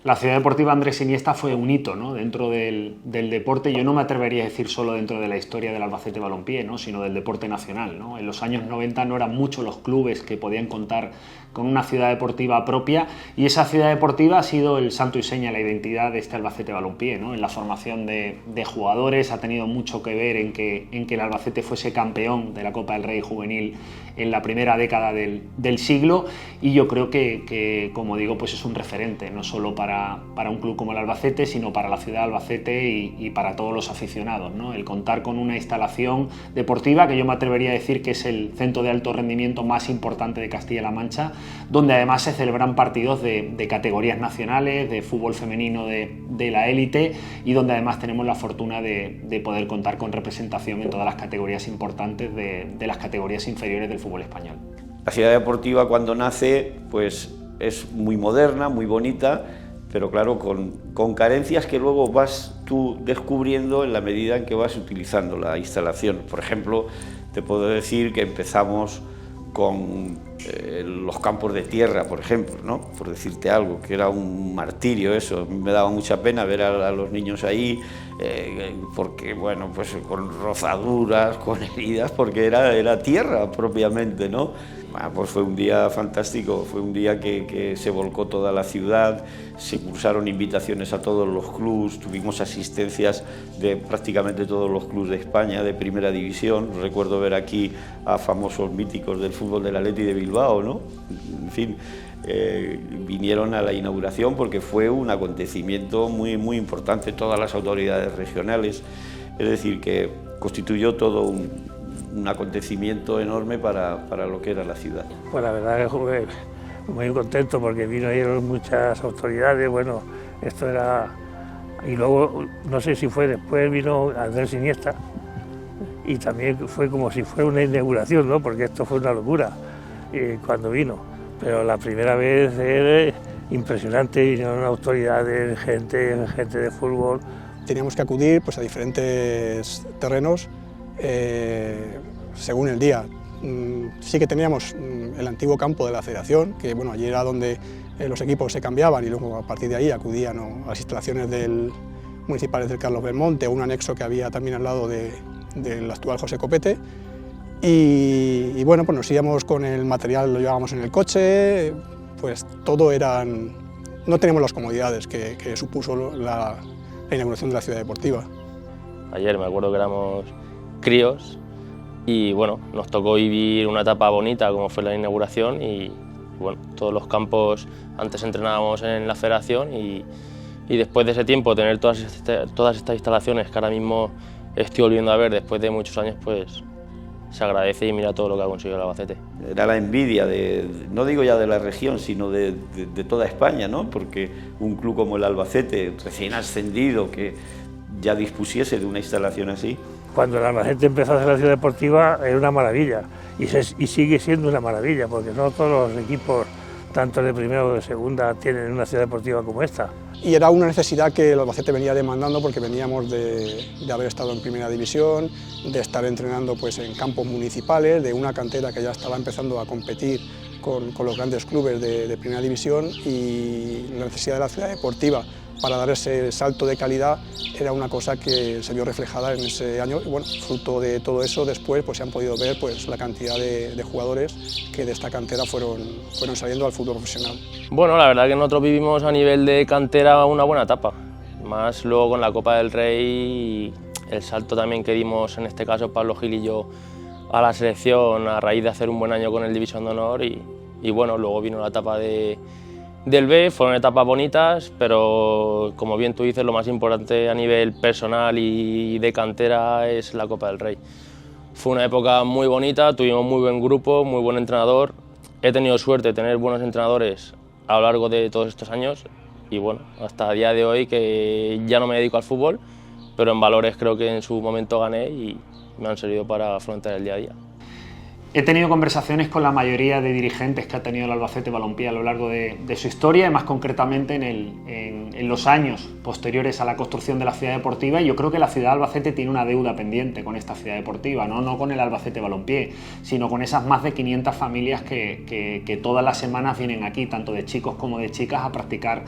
La Ciudad Deportiva Andrés Iniesta fue un hito, ¿no?, dentro del deporte. Yo no me atrevería a decir solo dentro de la historia del Albacete Balompié, ¿no?, sino del deporte nacional, ¿no? En los años 90 no eran muchos los clubes que podían contar con una ciudad deportiva propia, y esa ciudad deportiva ha sido el santo y seña, la identidad de este Albacete Balompié, ¿no? En la formación de jugadores ha tenido mucho que ver en que el Albacete fuese campeón de la Copa del Rey juvenil en la primera década del siglo, y yo creo que, como digo, pues es un referente, no solo para un club como el Albacete, sino para la ciudad de Albacete y para todos los aficionados, ¿no? El contar con una instalación deportiva que yo me atrevería a decir que es el centro de alto rendimiento más importante de Castilla-La Mancha, donde además se celebran partidos de categorías nacionales, de fútbol femenino de la élite, y donde además tenemos la fortuna de poder contar con representación en todas las categorías importantes de las categorías inferiores del fútbol español. La ciudad deportiva, cuando nace, pues es muy moderna, muy bonita, pero claro, con carencias que luego vas tú descubriendo en la medida en que vas utilizando la instalación. Por ejemplo, te puedo decir que empezamos con los campos de tierra, por ejemplo, ¿no?, por decirte algo, que era un martirio eso. Me daba mucha pena ver a los niños ahí, porque, bueno, pues con rozaduras, con heridas, porque era tierra propiamente, ¿no? Bueno, pues fue un día fantástico, fue un día que se volcó toda la ciudad, se cursaron invitaciones a todos los clubes, tuvimos asistencias de prácticamente todos los clubes de España, de primera división. Recuerdo ver aquí a famosos míticos del fútbol del Atleti de Bilbao, ¿no? En fin, vinieron a la inauguración porque fue un acontecimiento muy, muy importante, todas las autoridades regionales, es decir, que constituyó todo un acontecimiento enorme para lo que era la ciudad. Pues la verdad que muy contento porque vinieron muchas autoridades, bueno, esto era... Y luego, no sé si fue después, vino Andrés Iniesta y también fue como si fuera una inauguración, ¿no?, porque esto fue una locura cuando vino. Pero la primera vez era impresionante, vinieron autoridades, gente de fútbol. Teníamos que acudir, pues, a diferentes terrenos según el día. Sí que teníamos el antiguo campo de la Federación, que, bueno, allí era donde los equipos se cambiaban, y luego a partir de ahí acudían a las instalaciones municipales del Carlos Belmonte, o un anexo que había también al lado del actual José Copete. Y bueno, pues nos íbamos con el material, lo llevábamos en el coche, pues todo eran... No teníamos las comodidades que supuso la inauguración de la ciudad deportiva. Ayer me acuerdo que éramos críos y bueno, nos tocó vivir una etapa bonita como fue la inauguración, y bueno, todos los campos antes entrenábamos en la federación, y después de ese tiempo tener todas estas instalaciones que ahora mismo estoy volviendo a ver después de muchos años, pues se agradece, y mira todo lo que ha conseguido el Albacete. Era la envidia, no digo ya de la región, sino de toda España, ¿no?, porque un club como el Albacete, recién ascendido, que ya dispusiese de una instalación así. Cuando el Albacete empezó a hacer la ciudad deportiva era una maravilla, y sigue siendo una maravilla, porque no todos los equipos, tanto de primera o de segunda, tienen una ciudad deportiva como esta. Y era una necesidad que el Albacete venía demandando, porque veníamos de haber estado en primera división, de estar entrenando, pues, en campos municipales, de una cantera que ya estaba empezando a competir con los grandes clubes de primera división, y la necesidad de la ciudad deportiva para dar ese salto de calidad era una cosa que se vio reflejada en ese año, y bueno, fruto de todo eso después pues se han podido ver, pues, la cantidad de jugadores que de esta cantera fueron saliendo al fútbol profesional. Bueno, la verdad que nosotros vivimos a nivel de cantera una buena etapa, más luego con la Copa del Rey, y el salto también que dimos, en este caso Pablo Gil y yo, a la selección a raíz de hacer un buen año con el División de Honor, y bueno, luego vino la etapa del B, fueron etapas bonitas, pero como bien tú dices, lo más importante a nivel personal y de cantera es la Copa del Rey. Fue una época muy bonita, tuvimos muy buen grupo, muy buen entrenador. He tenido suerte de tener buenos entrenadores a lo largo de todos estos años, y bueno, hasta el día de hoy, que ya no me dedico al fútbol, pero en valores creo que en su momento gané y me han servido para afrontar el día a día. He tenido conversaciones con la mayoría de dirigentes que ha tenido el Albacete Balompié a lo largo de su historia, y más concretamente en los años posteriores a la construcción de la ciudad deportiva, y yo creo que la ciudad de Albacete tiene una deuda pendiente con esta ciudad deportiva, no con el Albacete Balompié, sino con esas más de 500 familias que todas las semanas vienen aquí, tanto de chicos como de chicas, a practicar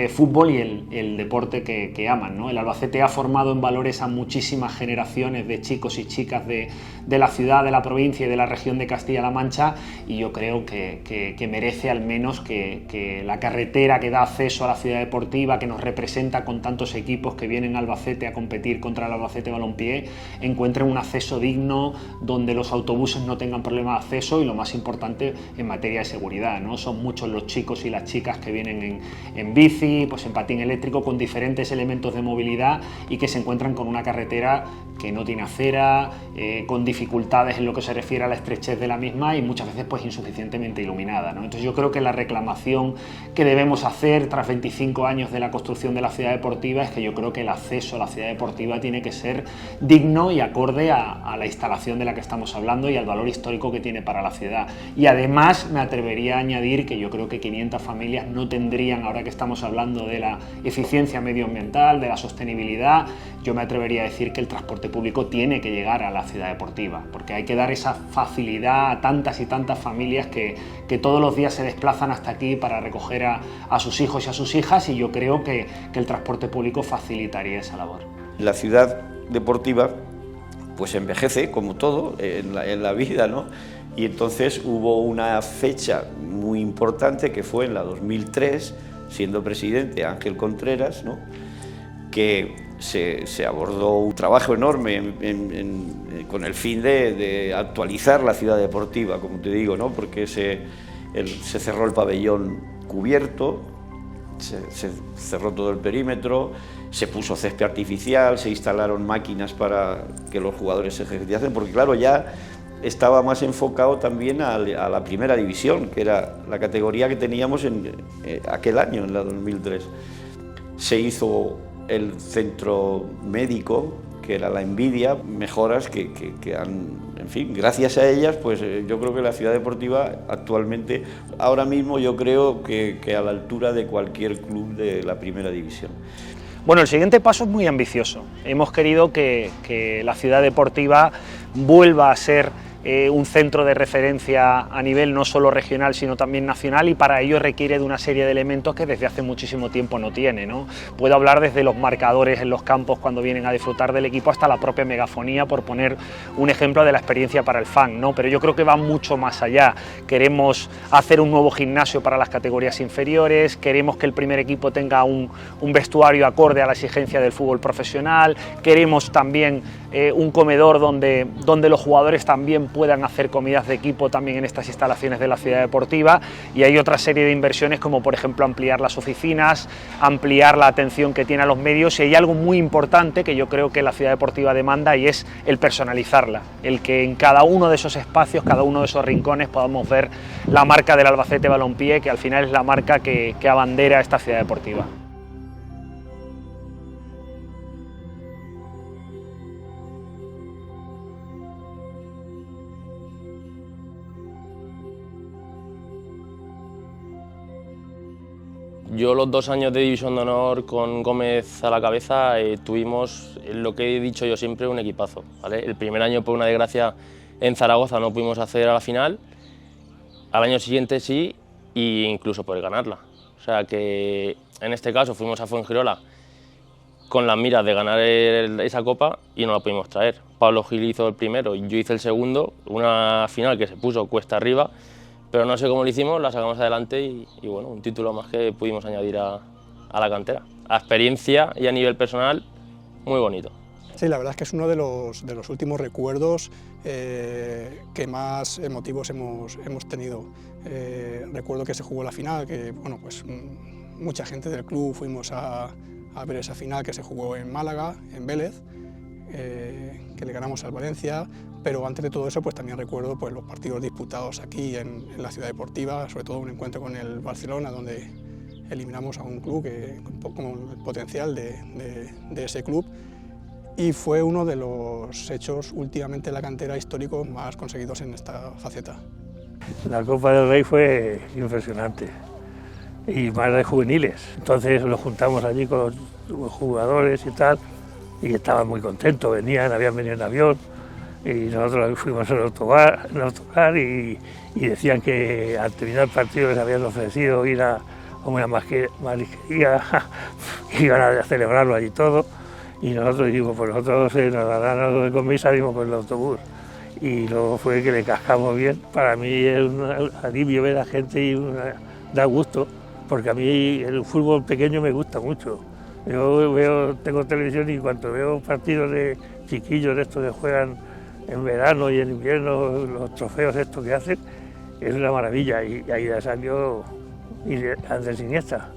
fútbol y el deporte que aman, ¿no? El Albacete ha formado en valores a muchísimas generaciones de chicos y chicas de la ciudad, de la provincia y de la región de Castilla-La Mancha, y yo creo que merece al menos que la carretera que da acceso a la ciudad deportiva, que nos representa con tantos equipos que vienen a Albacete a competir contra el Albacete Balompié, encuentren un acceso digno, donde los autobuses no tengan problemas de acceso, y lo más importante en materia de seguridad, ¿no? Son muchos los chicos y las chicas que vienen en bici, pues en patín eléctrico, con diferentes elementos de movilidad, y que se encuentran con una carretera que no tiene acera, con dificultades en lo que se refiere a la estrechez de la misma, y muchas veces pues insuficientemente iluminada, ¿no? Entonces yo creo que la reclamación que debemos hacer tras 25 años de la construcción de la ciudad deportiva es que yo creo que el acceso a la ciudad deportiva tiene que ser digno y acorde a la instalación de la que estamos hablando y al valor histórico que tiene para la ciudad. Y además me atrevería a añadir que yo creo que 500 familias no tendrían, ahora que estamos hablando de la eficiencia medioambiental, de la sostenibilidad, yo me atrevería a decir que el transporte público tiene que llegar a la ciudad deportiva, porque hay que dar esa facilidad a tantas y tantas familias que todos los días se desplazan hasta aquí para recoger a sus hijos y a sus hijas, y yo creo que el transporte público facilitaría esa labor. La ciudad deportiva pues envejece, como todo en la vida, ¿no? Y entonces hubo una fecha muy importante que fue en la 2003, siendo presidente Ángel Contreras, ¿no? Que se abordó un trabajo enorme con el fin de actualizar la ciudad deportiva, como te digo, ¿no? Porque se cerró el pabellón cubierto, se cerró todo el perímetro, se puso césped artificial, se instalaron máquinas para que los jugadores se ejercitasen, porque claro, ya estaba más enfocado también a la primera división, que era la categoría que teníamos en aquel año, en la 2003. Se hizo el centro médico, que era la Envidia, mejoras que han, en fin, gracias a ellas, pues yo creo que la ciudad deportiva actualmente, ahora mismo yo creo que a la altura de cualquier club de la primera división. Bueno, el siguiente paso es muy ambicioso. Hemos querido que la ciudad deportiva vuelva a ser un centro de referencia a nivel no solo regional sino también nacional, y para ello requiere de una serie de elementos que desde hace muchísimo tiempo no tiene, ¿no? Puedo hablar desde los marcadores en los campos cuando vienen a disfrutar del equipo hasta la propia megafonía, por poner un ejemplo de la experiencia para el fan, ¿no? Pero yo creo que va mucho más allá. Queremos hacer un nuevo gimnasio para las categorías inferiores, queremos que el primer equipo tenga un vestuario acorde a la exigencia del fútbol profesional, queremos también un comedor donde los jugadores también puedan hacer comidas de equipo también en estas instalaciones de la ciudad deportiva, y hay otra serie de inversiones como por ejemplo ampliar las oficinas, ampliar la atención que tiene a los medios, y hay algo muy importante que yo creo que la ciudad deportiva demanda, y es el personalizarla, el que en cada uno de esos espacios, cada uno de esos rincones podamos ver la marca del Albacete Balompié, que al final es la marca que abandera esta ciudad deportiva. Yo los 2 años de División de Honor con Gómez a la cabeza tuvimos, lo que he dicho yo siempre, un equipazo, ¿vale? El primer año, por una desgracia, en Zaragoza no pudimos acceder a la final, al año siguiente sí, e incluso poder ganarla. O sea que en este caso fuimos a Fuengirola con las miras de ganar esa copa y no la pudimos traer. Pablo Gil hizo el primero y yo hice el segundo, una final que se puso cuesta arriba, pero no sé cómo lo hicimos, la sacamos adelante y bueno, un título más que pudimos añadir a la cantera. A experiencia y a nivel personal, muy bonito. Sí, la verdad es que es uno de los últimos recuerdos que más emotivos hemos tenido. Recuerdo que se jugó la final, que bueno, pues mucha gente del club fuimos a ver esa final que se jugó en Málaga, en Vélez, que le ganamos al Valencia. Pero antes de todo eso, pues también recuerdo pues, los partidos disputados aquí en la ciudad deportiva, sobre todo un encuentro con el Barcelona, donde eliminamos a un club con el potencial de ese club. y fue uno de los hechos últimamente en la cantera históricos más conseguidos en esta faceta. La Copa del Rey fue impresionante, y más de juveniles. Entonces nos juntamos allí con los jugadores y tal, y estaban muy contentos, habían venido en avión, y nosotros fuimos en autocar y decían que al terminar el partido les habían ofrecido ir a una marisquería, que iban a celebrarlo allí todo, y nosotros dijimos, pues nosotros nos darán algo de comida y salimos con el autobús. Y luego fue que le cascamos bien. Para mí es un alivio ver a gente y da gusto, porque a mí el fútbol pequeño me gusta mucho. Yo tengo televisión y cuando veo partidos de chiquillos de estos que juegan en verano y en invierno, los trofeos estos que hacen, es una maravilla. Y ahí salió Andrés Iniesta.